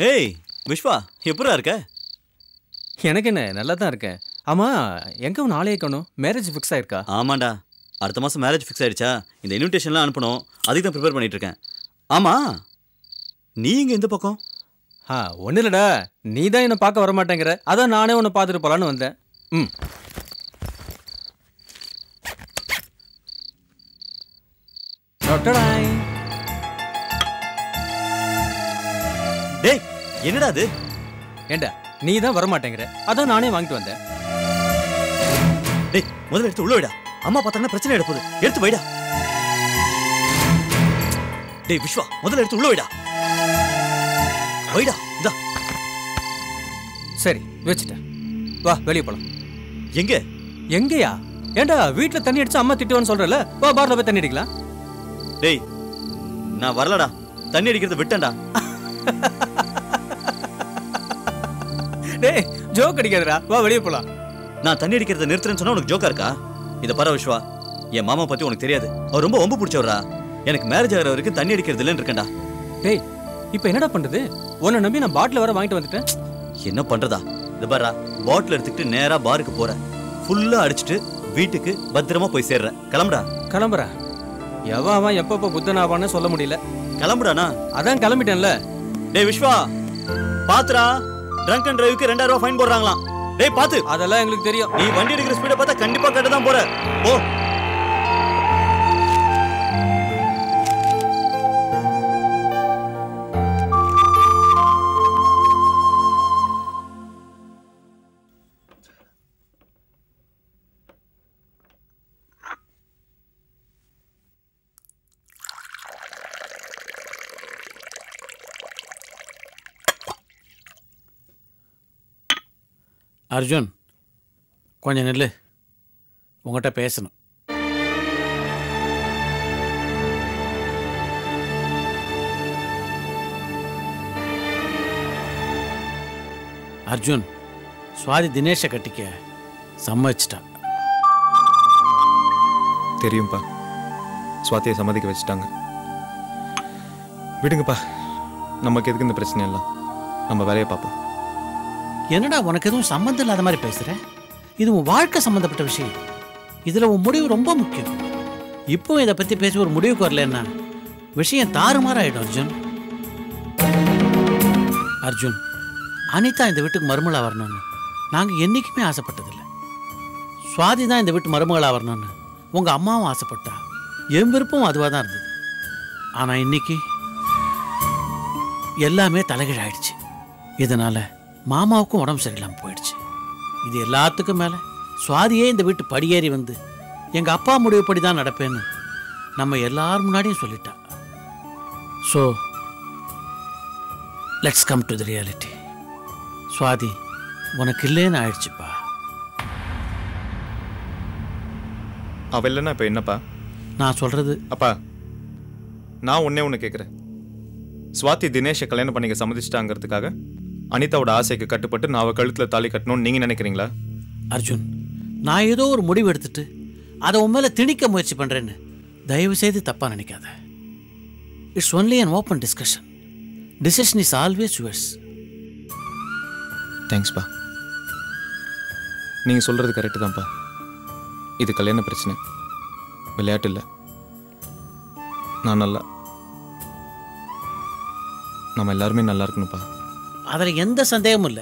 ஏய் விஸ்வா, எப்படா இருக்க? எனக்கு என்ன, நல்லா தான் இருக்கேன். ஆமா, எங்க உன் ஆளையே காணோம்? மேரேஜ் ஃபிக்ஸ் ஆயிருக்கா? ஆமாண்டா, அடுத்த மாதம் மேரேஜ் ஃபிக்ஸ் ஆயிடுச்சா? இந்த இன்விடேஷன்லாம் அனுப்பணும், அதுக்கு தான் ப்ரிப்பேர் பண்ணிட்டு இருக்கேன். ஆமா, நீ இங்கே எந்த பக்கம்? ஒன்றும் இல்லடா, நீ தான் என்னை பார்க்க வர மாட்டேங்கிற, அதான் நானே உன்னை பார்த்துட்டு போகலான்னு வந்தேன். ம். டேய், என்னடா அது? ஏண்டா, நீ தான் வர மாட்டேங்கிற, அதான் நானே வாங்கிட்டு வந்தேன். டேய், முதல்ல எடுத்து உள்ள வைடா. அம்மா பார்த்தாங்கன்னா பிரச்சனை எடுப்போது. எடுத்து வைடா. டேய் விஸ்வா, முதல்ல எடுத்து உள்ள வைடா. வைடா. இந்தா. சரி, வச்சுட்டேன். வா, வெளியே போலாம். எங்க? எங்கயா? ஏண்டா, வீட்டுல தண்ணி அடிச்சு அம்மா திட்டுவான்னு சொல்றல, வா பார்ல போய் தண்ணி அடிக்கலாம். டேய், நான் வரலடா, தண்ணி அடிக்கிறத விட்டேன்டா. டேய், ஜோக் அடிக்காதடா, வா வெளியே போலாம். நான் தண்ணி அடிக்கிறத நிறுத்துறேன்னு சொன்னா உனக்கு ஜோக்கா இருக்கா? இத பாரு விஸ்வா, என் மாமா பத்தி உனக்கு தெரியாது. அவர் ரொம்ப ஒம்பு பிடிச்சவரா. எனக்கு மேரேஜ் ஆகிற வரைக்கும் தண்ணி அடிக்கிறது இல்லைன்னு இருக்கேன்டா. டேய், இப்போ என்னடா பண்றது? உன்னை நம்பி நான் பாட்டில் வர வாங்கிட்டு வந்துட்டேன். என்ன பண்றதா? இது பாரா, பாட்டில் எடுத்துக்கிட்டு நேரா பாருக்கு போறேன். ஃபுல்லா அடிச்சுட்டு வீட்டுக்கு பத்திரமா போய் சேர்றேன். கிளம்புடா. கிளம்புறா? எவன் எப்பப்போ புத்தனாவான்னு சொல்ல முடியல. கிளம்புடானா? அதான் கிளம்பிட்டேன்ல. டேய் விஸ்வா, பாத்துரா, ட்ரங்க் அண்ட் டிரைவுக்கு 2000 ரூபாய் ஃபைன் போடுறாங்களாம். டேய் பாத்து. அதெல்லாம் எங்களுக்கு தெரியும். நீ வண்டி எடுக்கிற ஸ்பீடை பார்த்தா கண்டிப்பா கட்ட தான் போற. போ. அர்ஜுன், கொஞ்சம் நில்லு, உங்கள்கிட்ட பேசணும். அர்ஜுன், சுவாதி தினேஷை கட்டிக்க சம்மதிச்சிட்டான். தெரியும்பா, சுவாதியை சம்மதிக்க வச்சுட்டாங்க. விடுங்கப்பா, நமக்கு எதுக்கு இந்த பிரச்சனை எல்லாம்? நம்ம வேலையை பார்ப்போம். என்னடா உனக்கு எதுவும் சம்மந்தம் இல்லாத மாதிரி பேசுற? இது உன் வாழ்க்கை சம்மந்தப்பட்ட விஷயம். இதுல உன் முடிவு ரொம்ப முக்கியம். இப்போ இதை பத்தி பேசி ஒரு முடிவுக்கு வரலன்னா விஷயம் தாறுமாறாயிடும். அர்ஜுன், அர்ஜுன், அனிதா இந்த வீட்டுக்கு மருமகளா வரணும்னு நாங்க என்னைக்குமே ஆசைப்பட்டதில்லை. சுவாதி தான் இந்த வீட்டு மருமகளா வரணும்னு உங்க அம்மாவும் ஆசைப்பட்டா. என் விருப்பம் அதுவாக தான் இருந்தது. ஆனா இன்னைக்கு எல்லாமே தலைகீழாயிடுச்சு. இதனால மாமாவுக்கும் உடம்பு சரியில்லாமல் போயிடுச்சு. இது எல்லாத்துக்கும் மேலே சுவாதியே இந்த வீட்டு படியேறி வந்து எங்கள் அப்பா முடிவுப்படி தான் நடப்பேன்னு நம்ம எல்லார் முன்னாடியும் சொல்லிட்டா. So let's come to the reality. Swathi உனக்கு இல்லைன்னு ஆயிடுச்சுப்பா. அவ இல்லைன்னா இப்போ என்னப்பா? நான் சொல்கிறது அப்பா, நான் ஒன்று கேட்குறேன். சுவாதி தினேஷை கல்யாணம் பண்ணிக்க சம்மதிச்சிட்டாங்கிறதுக்காக அனிதாவோட ஆசைக்கு கட்டுப்பட்டு நான் அவள் கழுத்தில் தாலி கட்டணும்னு நீங்கள் நினைக்கிறீங்களா? அர்ஜுன், நான் ஏதோ ஒரு முடிவு எடுத்துட்டு அதை உன் மேலே திணிக்க முயற்சி பண்ணுறேன்னு தயவு செய்து தப்பாக நினைக்காத. It's only an open discussion. Decision is always yours. தேங்க்ஸ்ப்பா. நீங்கள் சொல்கிறது கரெக்டு தான்ப்பா. இது கல்யாண பிரச்சனை, விளையாட்டு இல்லை. நம்ம எல்லாருமே நல்லா இருக்கணும்ப்பா. அதில் எந்த சந்தேகமும் இல்லை.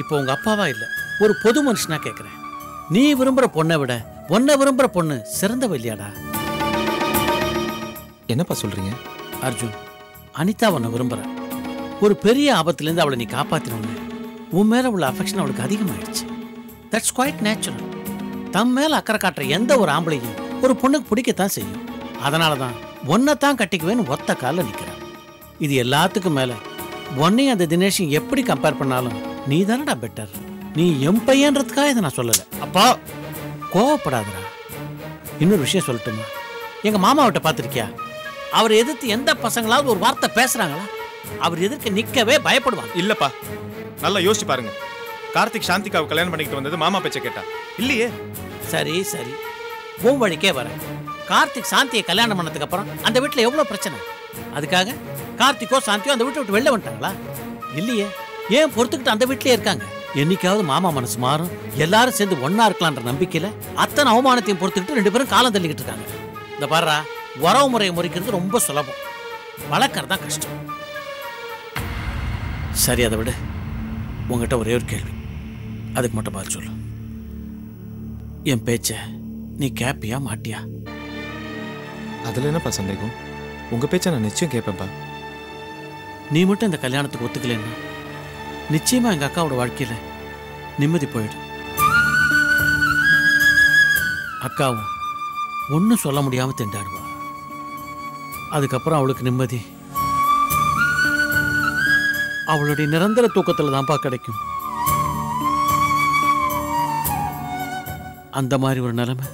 இப்போ உங்கள் அப்பாவா இல்லை, ஒரு பொது மனுஷனாக கேட்குறேன். நீ விரும்புகிற பொண்ணை விட உன்னை விரும்புகிற பொண்ணு சிறந்தவ இல்லையாடா? என்னப்பா சொல்கிறீங்க? அர்ஜுன், அனிதா உன்னை விரும்புகிறேன். ஒரு பெரிய ஆபத்துலேருந்து அவளை நீ காப்பாற்றினோன்னு உன் மேலே உள்ள அஃபெக்ஷன் அவளுக்கு அதிகமாகிடுச்சு. That's quite natural. தம் மேலே அக்கறை காட்டுற எந்த ஒரு ஆம்பளையும் ஒரு பொண்ணுக்கு பிடிக்கத்தான் செய்யும். அதனால தான் ஒன்னை தான் கட்டிக்குவேன்னு ஒத்த காலில் நிற்கிறேன். இது எல்லாத்துக்கும் மேலே உன்னையும் அந்த தினேஷையும் எப்படி கம்பேர் பண்ணாலும் நீ தானடா பெட்டர். நீ என் பையன்றதுக்காக இதை நான் சொல்லலை. அப்பா கோவப்படாதடா. இன்னொரு விஷயம் சொல்லட்டுமா? எங்கள் மாமாவிட்ட பார்த்துருக்கியா? அவர் எதிர்த்து எந்த பசங்களாவது ஒரு வார்த்தை பேசுகிறாங்களா? அவர் எதிர்க்க நிற்கவே பயப்படுவாங்க. இல்லைப்பா, நல்லா யோசிச்சு பாருங்க. கார்த்திக் சாந்திகாவை கல்யாணம் பண்ணிக்கிட்டு வந்தது மாமா பேச்சை கேட்டா இல்லையே. சரி சரி, உன் வழிக்கே வரேன். கார்த்திக் சாந்தியை கல்யாணம் பண்ணதுக்கு அப்புறம் அந்த வீட்டில் எவ்வளோ பிரச்சனை. அதுக்காக கார்த்திக்கோ சாந்தியோ அந்த வீட்டை விட்டு வெளில வந்துட்டாங்களா? இல்லையே, ஏன் பொறுத்துக்கிட்டு அந்த வீட்லயே இருக்காங்க? என்னைக்காவது மாமா மனசு மாறும், எல்லாரும் சேர்ந்து ஒன்னா இருக்கலான்ற நம்பிக்கையில அத்தனை அவமானத்தையும் பொறுத்துக்கிட்டு 2 பேரும் காலம் தள்ளிக்கிட்டு இருக்காங்க. இந்த பாருடா, உறவு முறையை முறிக்கிறது ரொம்ப சுலபம், வளர்க்கறது தான் கஷ்டம். சரி, அதை விட உங்ககிட்ட ஒரே ஒரு கேள்வி, அதுக்கு மட்டும் பதில் சொல்லு. என் பேச்ச நீ கேப்பியா மாட்டியா? அதில் என்னப்பா சந்தேகம்? உங்கள் பேச்சை நான் நிச்சயம் கேட்பேன்ப்பா. நீ மட்டும் இந்த கல்யாணத்துக்கு ஒத்துக்கலைன்னா நிச்சயமா எங்க அக்காவோட வாழ்க்கையில நிம்மதி போயிடும். அக்காவும் ஒன்றும் சொல்ல முடியாம திண்டாடுவா. அதுக்கப்புறம் அவளுக்கு நிம்மதி அவளுடைய நிரந்தர தூக்கத்துல தான்ப்பா கிடைக்கும். அந்த மாதிரி ஒரு நிலைமை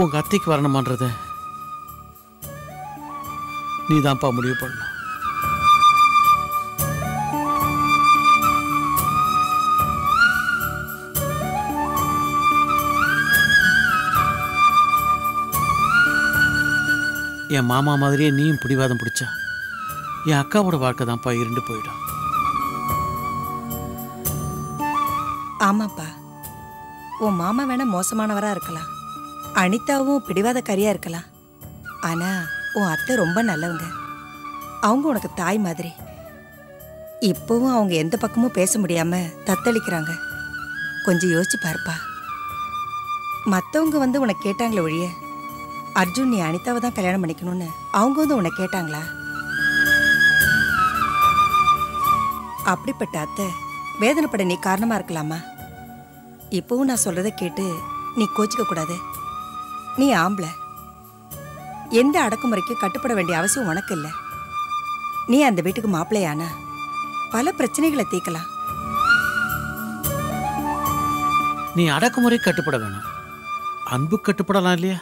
உங்க அத்தைக்கு வரணுமான்றத நீ தான்ப்பா முடிவு பண்ணணும். என் மாமா மாதிரியே நீயும் பிடிவாதம் பிடிச்சா என் அக்காவோட வாழ்க்கை தான்ப்பா இருண்டு போயிடும். ஆமாப்பா, உன் மாமா வேணா மோசமானவரா இருக்கலாம், அனிதாவும் பிடிவாதக்காரியா இருக்கலாம். ஆனா உன் அத்தை ரொம்ப நல்லவங்க. அவங்க உனக்கு தாய் மாதிரி. இப்பவும் அவங்க எந்த பக்கமும் பேச முடியாம தத்தளிக்கிறாங்க. கொஞ்சம் யோசிச்சு பாருப்பா. மற்றவங்க வந்து உனக்கு கேட்டாங்களே ஒழிய, அர்ஜுன் நீ அனிதாவை தான் கல்யாணம் பண்ணிக்கணும்னு அவங்க வந்து உன்னை கேட்டாங்களா? அப்படிப்பட்ட அத்தை வேதனைப்பட நீ காரணமா இருக்கலாமா? இப்பவும் நான் சொல்றதை கேட்டு நீ கோச்சிக்க கூடாது. நீ ஆம்பளை, எந்த அடக்குமுறைக்கும் கட்டுப்பட வேண்டிய அவசியம் உனக்கு இல்லை. நீ அந்த வீட்டுக்கு மாப்பிள்ளையானா பல பிரச்சனைகளை தீர்க்கலாம். நீ அடக்குமுறை கட்டுப்பட வேணும், அன்பு கட்டுப்படலாம் இல்லையா?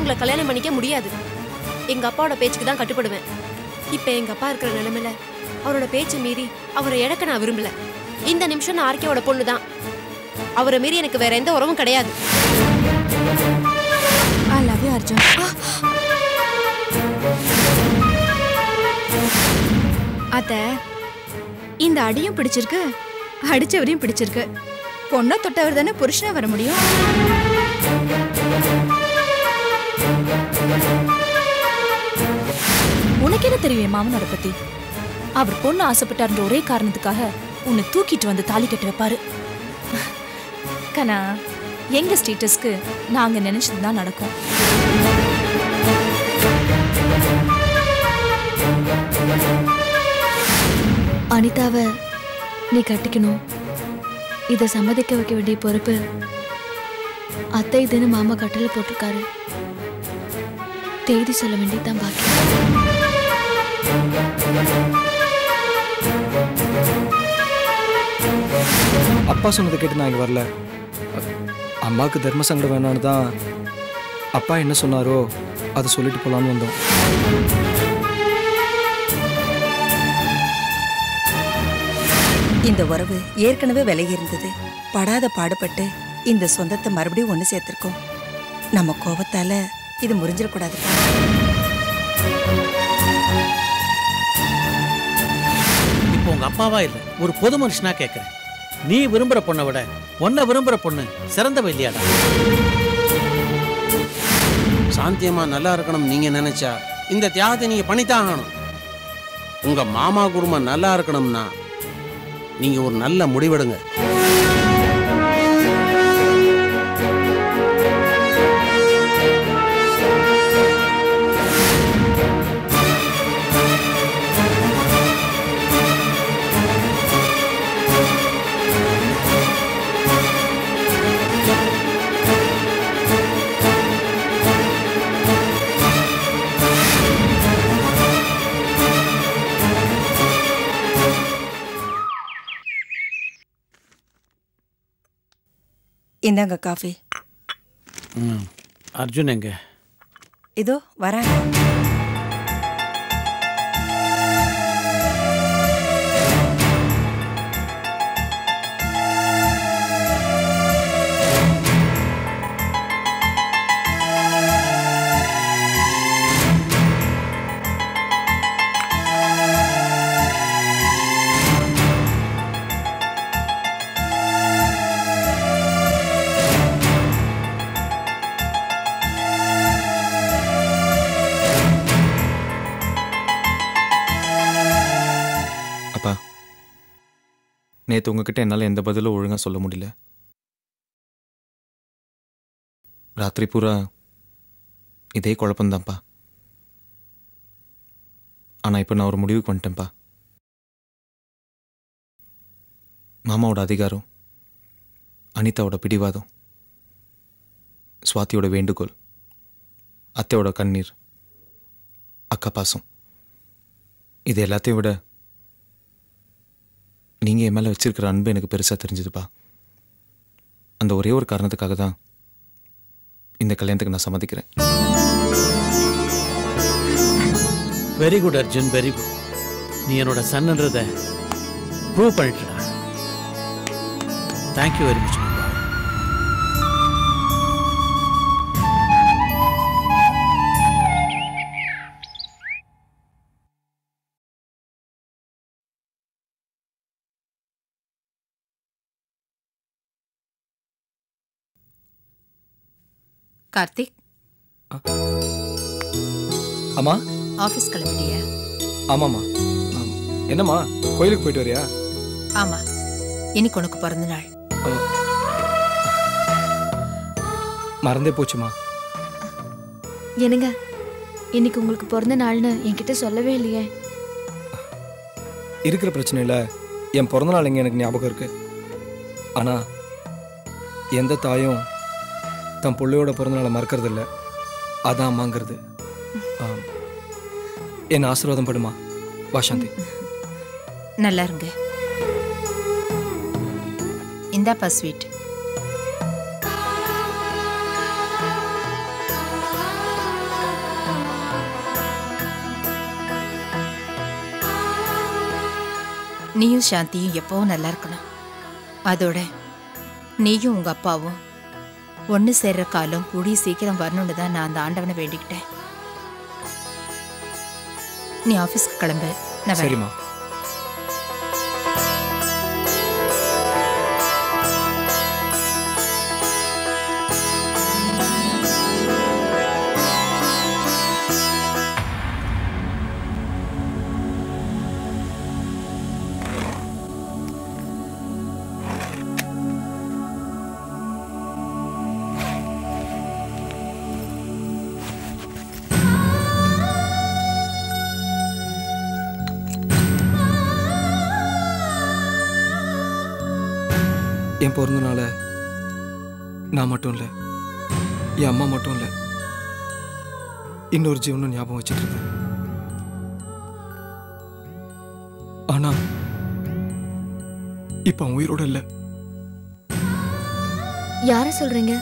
உங்களை கல்யாணம் பண்ணிக்க முடியாது. எங்க அப்பாவோட பேச்சுக்கு தான் கட்டுப்படுவேன். இப்ப எங்க அப்பா இருக்கிற நிலைமையில அவரோட பேச்சை மீறி அவரை இழக்க நான் விரும்பல. இந்த நிமிஷம் நான் ஆர்கேவோட பொண்ணு தான். அவரை மீறி எனக்கு வேற எந்த உறவும் கிடையாது. I love you, Arjun. அத்தை, இந்த அடியும் பிடிச்சிருக்கு, அடிச்சவரையும் பிடிச்சிருக்கு. பொண்ணை தொட்டவர் தானே புருஷனா வர முடியும். உனக்கு என்ன தெரியும் மாமனோட பத்தி? அவர் பொண்ணு ஆசைப்பட்டார்ன்ற ஒரே காரணத்துக்காக உன்னை தூக்கிட்டு வந்து தாலி கட்டி வைப்பாரு. கனா, எங்க ஸ்டேட்டஸ்க்கு நாங்க நினைச்சதுதான் நடக்கும். அனிதாவை நீ கட்டிக்கணும். இதை சம்மதிக்க வைக்க வேண்டிய பொறுப்பு அத்தை இதுன்னு மாமா கட்டளை போட்டிருக்காரு. தேதி சொல்ல வேண்டியதுதான் பாக்கி. அப்பா சொன்னதை கேட்டு நான் இங்கே வரல. அம்மாவுக்கு தர்ம சங்கடம் வேணான்னு தான் அப்பா என்ன சொன்னாரோ அதை சொல்லிட்டு போகலான்னு வந்தோம். இந்த உறவு ஏற்கனவே விலகி இருந்தது. படாத பாடுபட்டு இந்த சொந்தத்தை மறுபடியும் ஒன்று சேர்த்திருக்கோம். நம்ம கோபத்தால இது முறிஞ்சிடக்கூடாது. இப்போ உங்க அப்பாவா இல்லை, ஒரு பொது மனுஷனா கேட்கிறேன். நீ விரும்புற பொண்ணை விட உன்னை விரும்புற பொண்ணு சிறந்தவ இல்லையாடா? சாந்தியம்மா நல்லா இருக்கணும் நீங்க நினைச்சா இந்த தியாகத்தை நீங்க பண்ணித்தான் ஆகணும். உங்க மாமா குடும்பம் நல்லா இருக்கணும்னா நீங்க ஒரு நல்ல முடிவெடுங்க. இந்தாங்க காஃபி. அர்ஜுன் எங்க? இதோ வரேன். நேற்று உங்ககிட்ட என்னால் எந்த பதிலும் ஒழுங்காக சொல்ல முடியல. ராத்திரி பூரா இதே குழப்பம்தான்ப்பா. ஆனால் இப்போ நான் ஒரு முடிவுக்கு வந்துட்டேன்ப்பா. மாமாவோட அதிகாரம், அனிதாவோட பிடிவாதம், சுவாதியோட வேண்டுகோள், அத்தையோட கண்ணீர், அக்கா பாசம், இது எல்லாத்தையும் விட நீங்கள் என் மேலே வச்சிருக்கிற அன்பு எனக்கு பெருசாக தெரிஞ்சுதுப்பா. அந்த ஒரே ஒரு காரணத்துக்காக தான் இந்த கல்யாணத்துக்கு நான் சம்மதிக்கிறேன். Very good Arjun, very good. நீ என்னோட சன்ன்றத ப்ரூவ் பண்ணிட்டா. Thank you very much. கார்த்திக், அம்மா ஆஃபீஸ் கிளம்பிட்டியா? ஆமாம்மா. என்னம்மா கோயிலுக்கு போயிட்டு வரியா? ஆமா, இன்னைக்கு உனக்கு பிறந்த நாள். மறந்தே போச்சுமா. என்னங்க, இன்னைக்கு உங்களுக்கு பிறந்த நாள்னு என்கிட்ட சொல்லவே இல்லையே. இருக்கிற பிரச்சனையில் என் பிறந்த நாள் எங்கே எனக்கு ஞாபகம் இருக்கு. ஆனால் எந்த தாயும் தன் பிள்ளையோட பிறந்தநாளை மறக்கிறது இல்லை. அதான் அம்மாங்கிறது. என்ன ஆசீர்வாதம் படுமா. வா சாந்தி. நல்லா இருங்க. இந்தாப்பா ஸ்வீட். நீயும் சாந்தியும் எப்பவும் நல்லா இருக்கணும். அதோட நீயும் உங்க அப்பாவும் ஒன்று சேர்ற காலம் கூடி சீக்கிரம் வரணும்னு தான் நான் அந்த ஆண்டவனை வேண்டிக்கிட்டேன். நீ ஆஃபீஸ்க்கு கிளம்பு. நான் சரிம்மா. என் பிறந்தனால நான் மட்டும் இல்லை, என் அம்மா மட்டும் இல்லை, இன்னொரு ஜீவனும் ஞாபகம் வச்சுட்டு இருக்கு. ஆனா இப்ப அவன் உயிரோட இல்லை. யார சொல்றீங்க?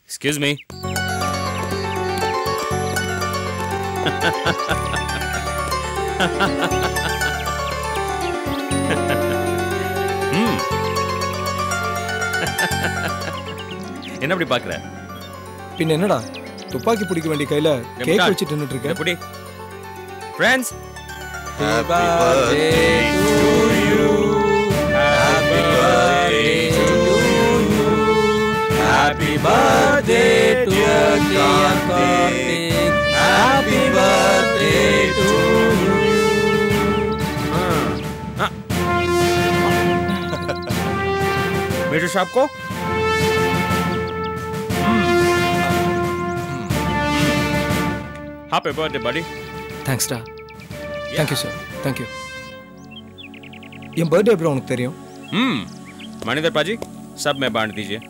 Excuse me. என்ன அப்படி பாக்குற? பின்ன என்னடா துப்பாக்கி பிடிக்க வேண்டிய கையில கேக் வச்சிட்டு நின்னுட்டு இருக்க? எப்படி? Friends, happy birthday to you. Happy birthday to you. Happy birthday dear Karthik. Happy birthday to you. Mithu साहब को हैप्पी बर्थडे बडी. தேங்க்ஸ் டா. Thank you sir, thank you. என் பர்த்டே எப்படி உனக்கு தெரியும்? मणिधर पाजी सब में बांट दीजिए.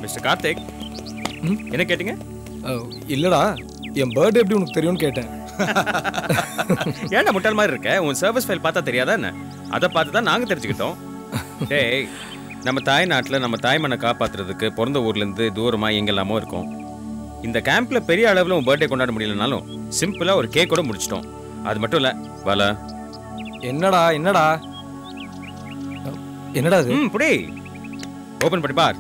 மிஸ்டர் கார்த்திக், என்ன கேட்டீங்க? இல்லடா, என் பர்த்டே எப்படி உனக்கு தெரியும்னு கேட்டேன். ஏன்டா முட்டாள் மாதிரி இருக்க? உன் சர்வீஸ் ஃபைல் பார்த்தா தெரியாதா என்ன? அதை பார்த்து தான் நாங்கள் தெரிஞ்சுக்கிட்டோம். டேய், நம்ம தாய்நாட்டில் நம்ம தாய்மண்ணை காப்பாற்றுறதுக்கு பிறந்த ஊர்லேருந்து தூரமாக எங்கெல்லாமோ இருக்கும். இந்த கேம்பில் பெரிய அளவில் உன் பர்த்டே கொண்டாட முடியலனாலும் சிம்பிளாக ஒரு கேக்கோட முடிச்சிட்டோம். அது மட்டும் இல்லை பாலா. என்னடா என்னடா என்னடா அது? புடி ஓப்பன் பண்ணி பார்.